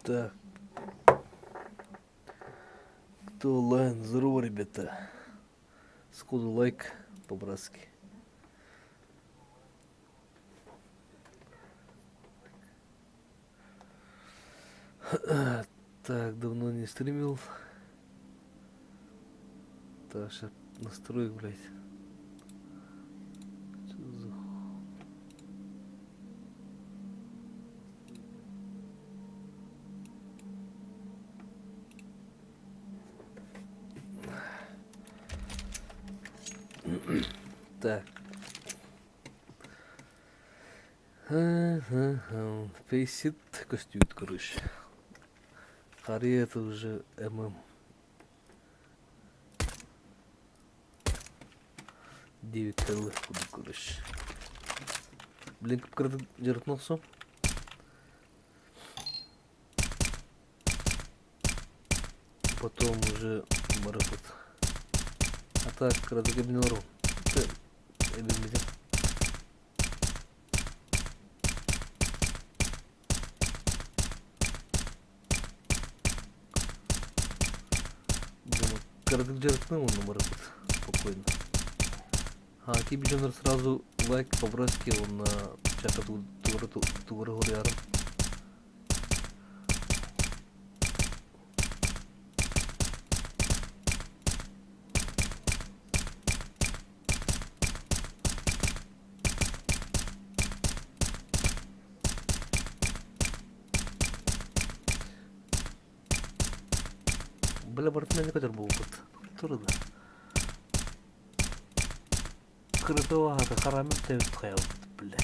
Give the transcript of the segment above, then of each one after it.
Так, кто онлайн? Здорово, ребята. Сходу лайк по-братски. Так, давно не стримил. Так, сейчас настрою, блядь. Чё за Так. Фейсит костюет, короче. Хари это уже ММ. 9 кл буду, короче. Блин, как жертвнулся. Потом уже марафон. А так, когда кабинору. Элемент. Думаю, когда жертвнул на марафон. Спокойно. А ти бежим сразу лайк по-братски на чата тугрегоряром. Бля, братан, не kadar bu vakit. Turda. Kırıtı var, karamel tevit kayalım. Bля.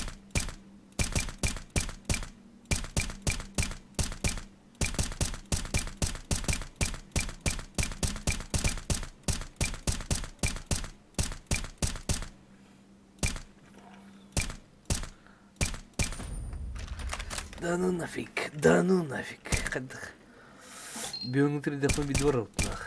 Да ну нафиг, да ну нафиг. Бью внутри дохнуть бедворот, нах.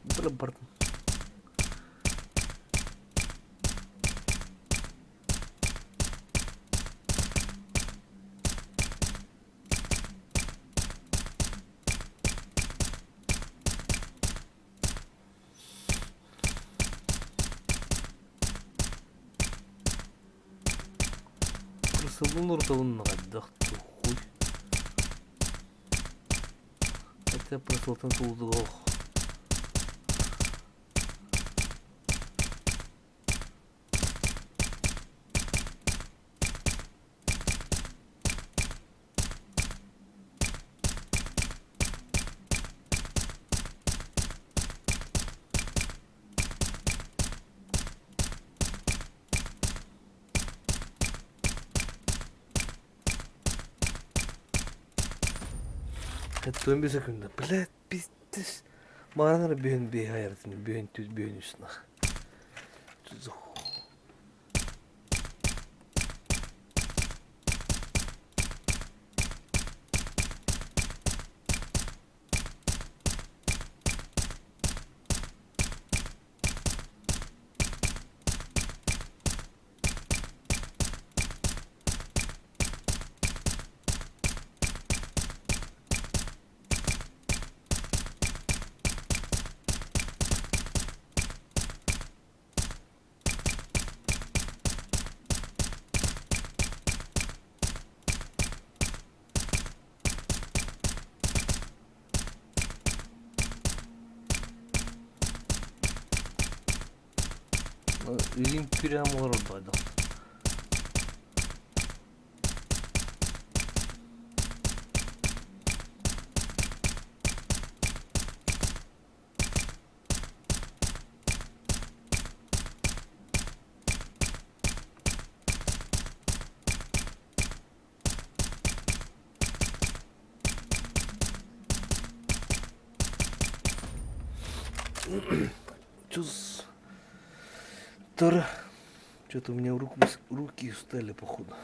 Бля, братан. Просто был ртовын гаддахты хуй. Хотя просто лтын тулды ох. Это 11 секунд. Блядь, пиздец. Мағанара бүйін бей айырдың, бүйін түз бүйін үстіна. Түз Үйін күрем олар ордайды. Чуз. Что-то у меня руки устали, походу.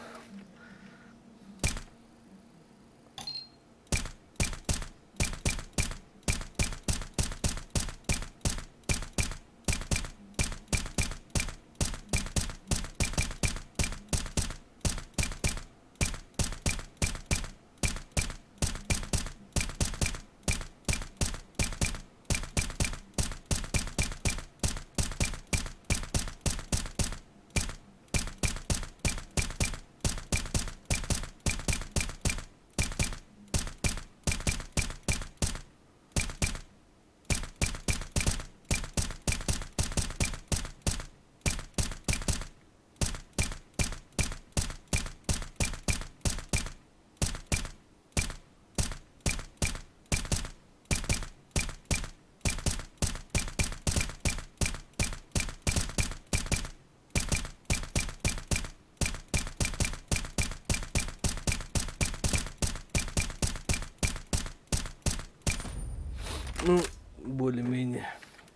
Ну, более-менее,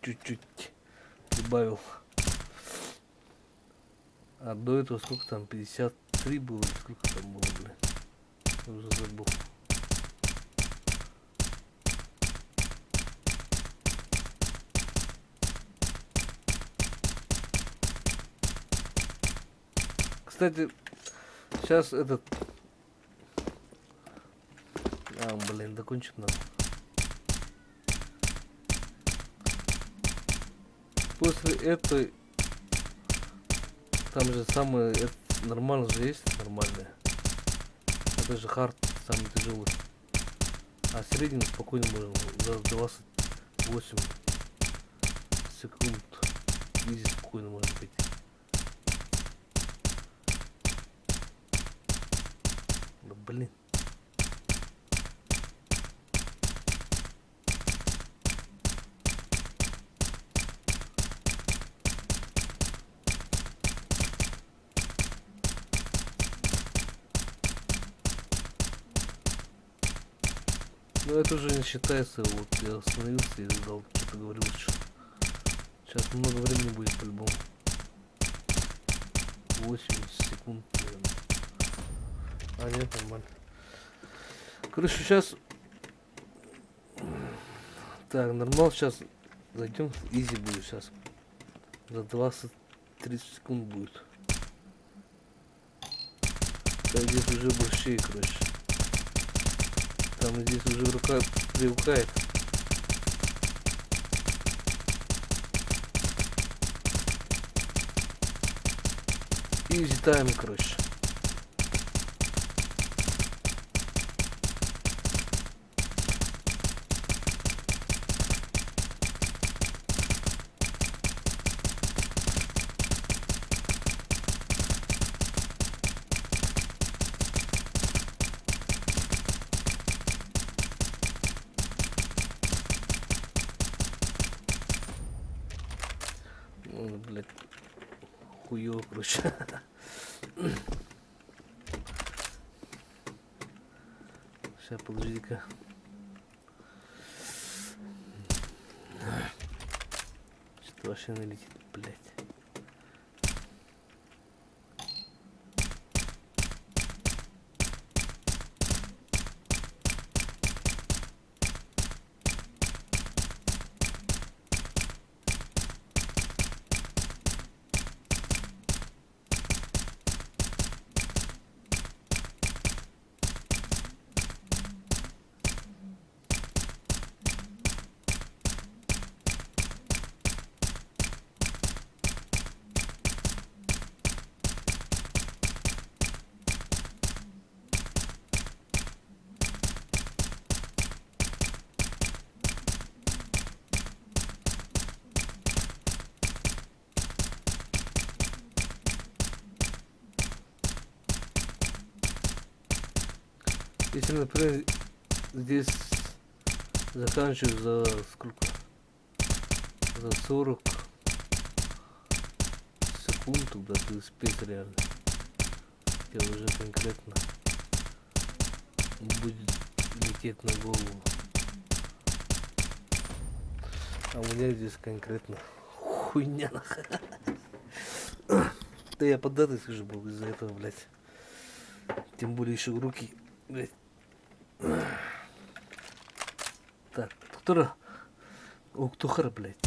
чуть-чуть добавил. А до этого сколько там, 53 было, сколько там было, блин, я уже забыл. Кстати, сейчас этот... блин, закончить надо. После этой... Там же самое... Это нормально же есть, нормальное. Это же хард, самый тяжелый. А средний спокойно можно за 28 секунд. Изи спокойно можно пойти. Да блин. Ну это уже не считается, вот я остановился и задал, что-то говорил еще. Сейчас много времени будет по-любому. 80 секунд, наверное. А нет, нормально. Короче, сейчас... Так, нормал, сейчас зайдем, изи будет сейчас. За 20-30 секунд будет. Так, здесь уже большие, короче. Там здесь уже рука привыкает. Изи тайм, короче. Ну, блядь, хуёво, короче. Сейчас, подожди-ка. Что-то вообще налетит, блядь. Если, например, здесь заканчиваю за сколько? За 40 секунд, тогда ты успеешь реально. Я уже конкретно будет лететь на голову. А у меня здесь конкретно хуйня нахуй. Да я поддатый скажу был из-за этого, блядь. Тем более еще руки, блядь. Так, кто Уктухар, блядь.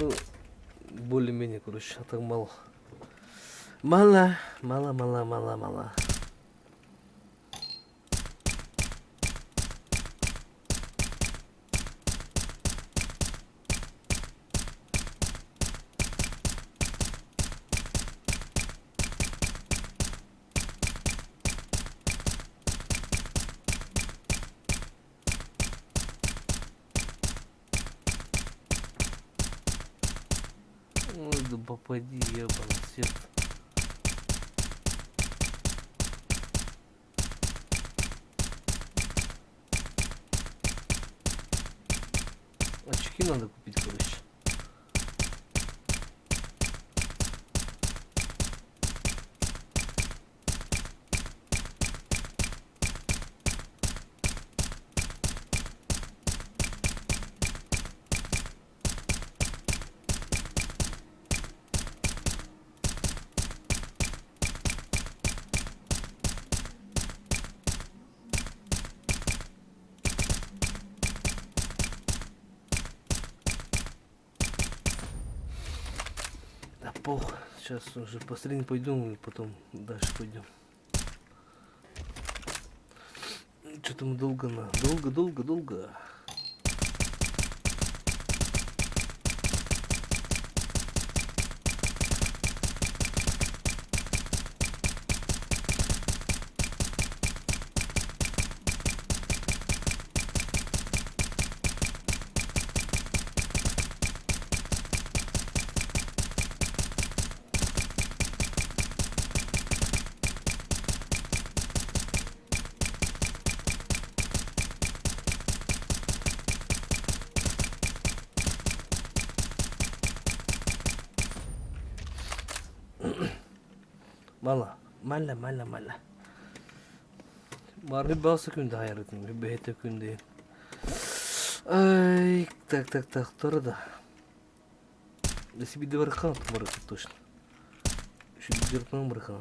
Ну, более-менее, короче, а так мало. Мало. Ой, да попади, ебаный свет. Очки надо купить, короче. Да похуй, сейчас уже посредине пойдем и потом дальше пойдем. Что-то мы долго. Мало. Марни балса күнде хайрытын, бейте күнде. Ай, так, торда. Если бы доверхал, то может точно. Еще бы дерпнул брахал.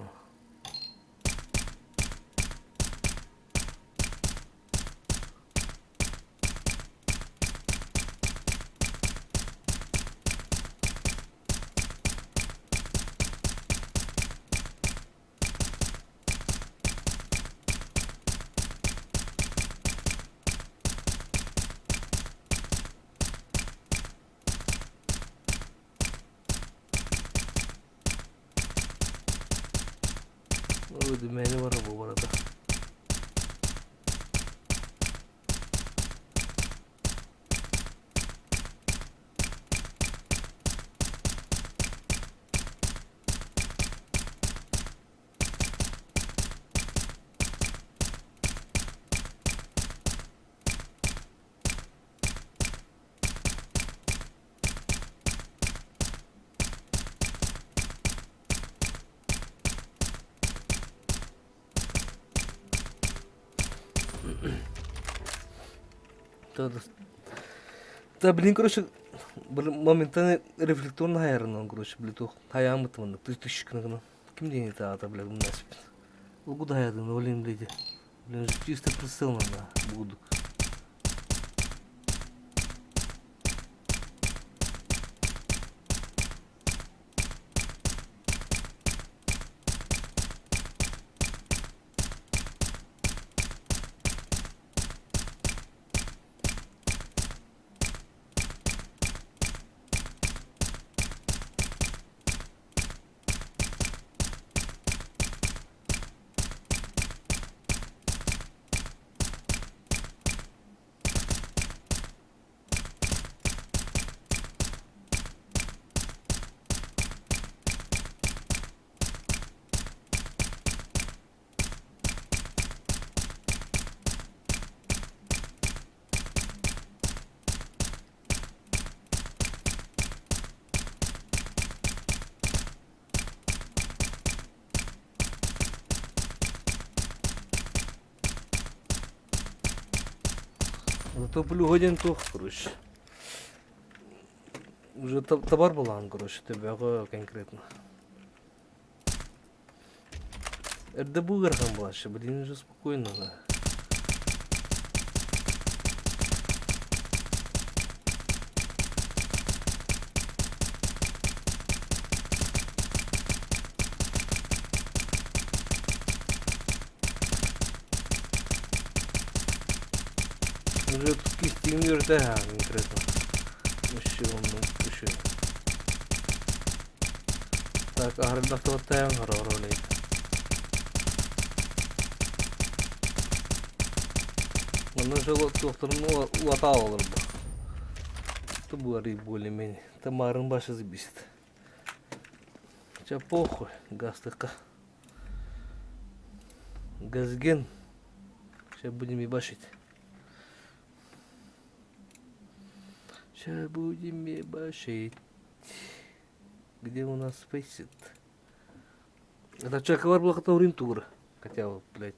Ой, да меня не воробу ворота. Да, блин, короче, моментально рефлекторно хайрынан, короче, блин, хаямы тымында, тышкынығына. Кім дейін ата, блин, мұнасып. Ол куда хаядың, олен блин, блин, чисто прицелно, будук. Зато полюгоден тух, короче. Уже товар балан, короче, тебе конкретно. Это бугорхан была, блин, уже спокойно, да. Тимир, да, конкретно. Еще он, еще. Так, агрегатор тем, ролей. Он нажал доктор, ну, латал бы. Это было более-менее. Тамарын баша забесит. Хотя похуй, газ така. Газген. Сейчас будем ебашить. Сейчас будем ебашить. Где у нас фейсит? Это чаковар был хотел рентура. Хотя бы, блядь.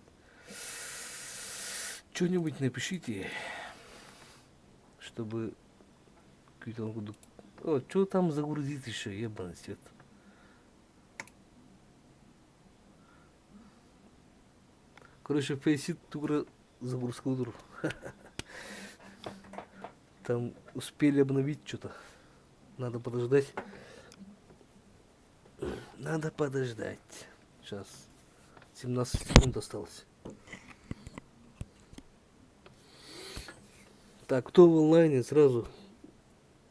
Что-нибудь напишите. Чтобы... О, что там загрузить еще, ебаный свет. Короче, фейсит тура загрузка утру. Там успели обновить что-то. Надо подождать. Надо подождать. Сейчас. 17 секунд осталось. Так, кто в онлайне, сразу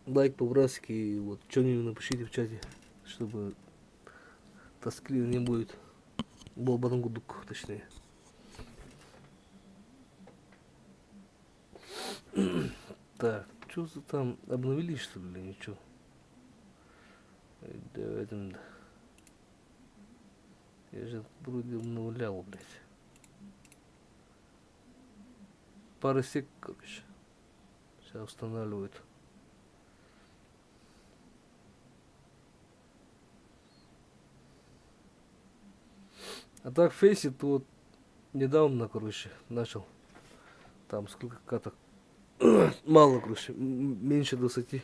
лайк по-братски. И вот что-нибудь напишите в чате, чтобы тоскливо не будет. Болбадан гудук, точнее. Так, что за там обновили, что ли, ничего? Да. Я же вроде обновлял, блядь. Пара сек, короче. Сейчас устанавливают. А так фейсит вот недавно, короче, начал. Там сколько каток. Мало, короче, меньше 20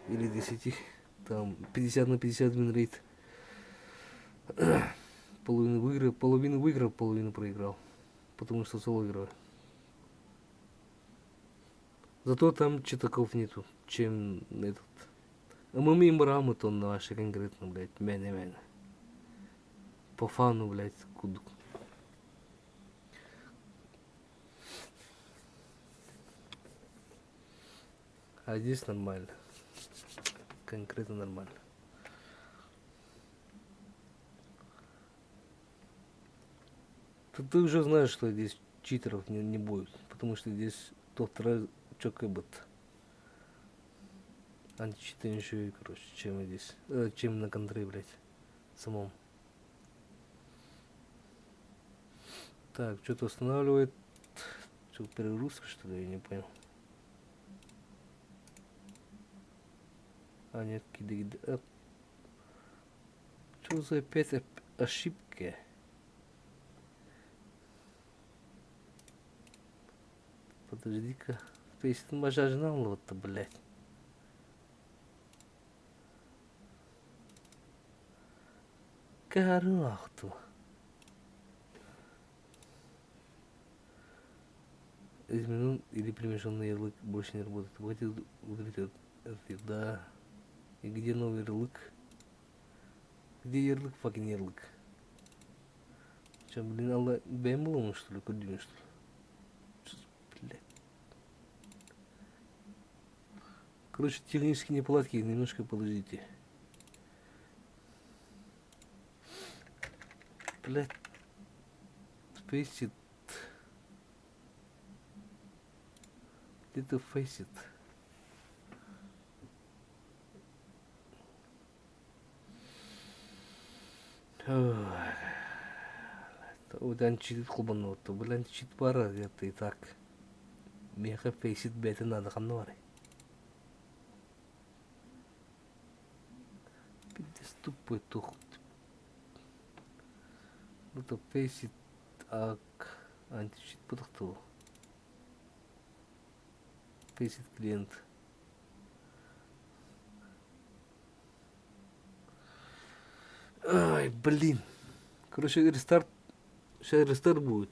или 10. Там 50 на 50 винрейт. Половину выиграл, половину проиграл. Потому что соло играю. Зато там читаков нету, чем этот. А мы мимо рамы то наши конкретно, блядь, мяне. По фану, блядь, куду. А здесь нормально. Конкретно нормально. Ты уже знаешь, что здесь читеров не будет. Потому что здесь топ-2 чокэбот. Античиты еще и, короче, чем здесь. Чем на контре, блядь. Самом. Так, что-то устанавливает. Что, перегрузка, что ли? Я не понял. А, нет, кида. Что за опять ошибки? Подожди-ка. Фейсит мажажнал вот-то, блядь. Карахту. Изменен или перемешанный ярлык больше не работает. Хватит удалить ответ. Да. И где новый ярлык? Где ярлык, факин ярлык? Че, блин, Алла БМЛ, что ли, кудюнь, что ли? Блядь. Короче, технические неполадки, немножко подождите. Блядь. Фейсит. Где-то фейсит. Вот античит кулбан вот, блин, античит пара, это и так. Меха фейсит бета надо ханвары. Пиздец тупой тух. Это фейсит ак античит подохту. Фейсит клиент. Ай, блин. Короче, рестарт. Сейчас рестарт будет.